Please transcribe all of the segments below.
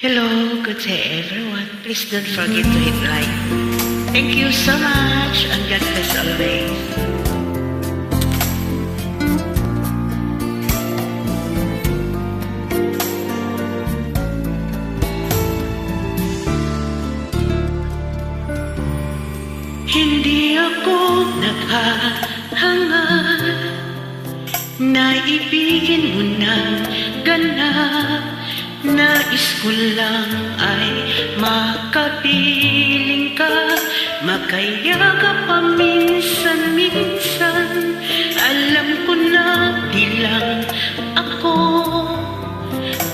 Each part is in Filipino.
Hello, good day everyone. Please don't forget to hit like. Thank you so much and God bless always. Hindi ako naghahangad na ibigin mo ng ganap. Nais ko lang ay makapiling ka, makayagap paminsan-minsan. Alam ko na di lang ako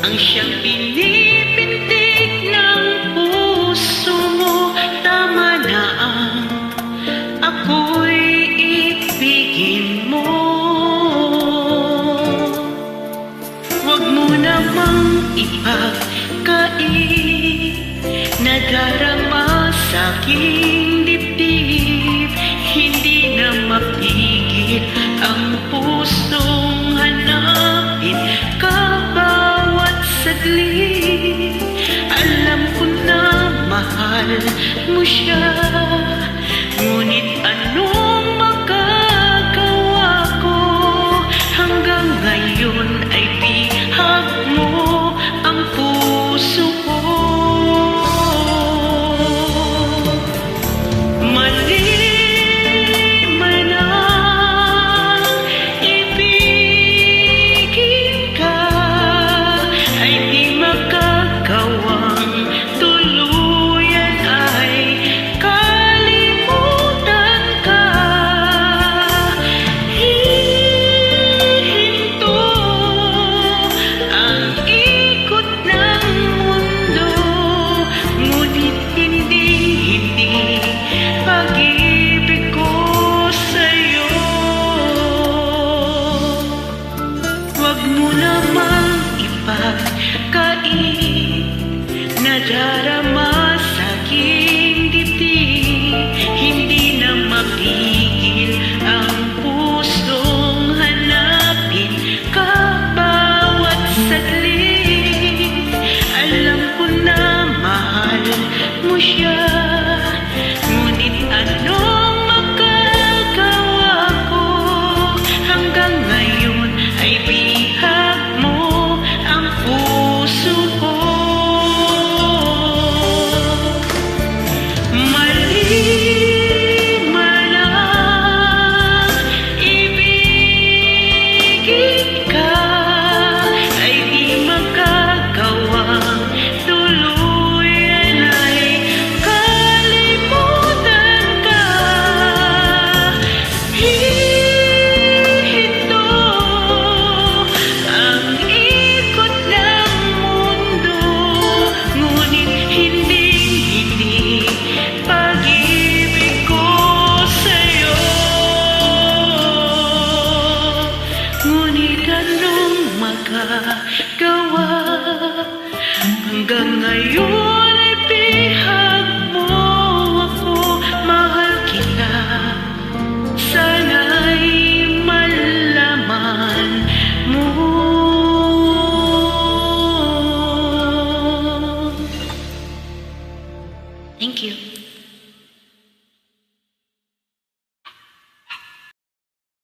ang siyang pinipintig ng puso mo. Tama na ang ako'y ibigin mo. Huwag mo namang ipagkait na darama sa'king dibdib. Hindi na mapigil ang pusong hanapin ka bawat saglit. Alam ko na mahal mo siya, ngunit anong magagawa ko? Hanggang ngayon ay bihag mo ang puso ko. Mali man ang ibigin ka, ay di magagawang tuluyan ay kalimutan ka. Hihinto ang ikot ng mundo, ngunit hindi pag-ibig ko sa'yo. Huwag mo namang ipagkait na darama sa'king dibdib. Hindi na mapigil ang pusong hanapin ka bawat saglit. Alam ko na mahal mo siya, ngunit anong magagawa ko? Hanggang ngayon ay bihag mo ang puso ko. Mali man ang ibigin ka, ay di magagawang tuluyan ay kalimutan ka. Hihinto ang ikot ng mundo, ngunit hindi pag-ibig ko sa'yo. Ngunit anong magagawa? Hanggang ngayon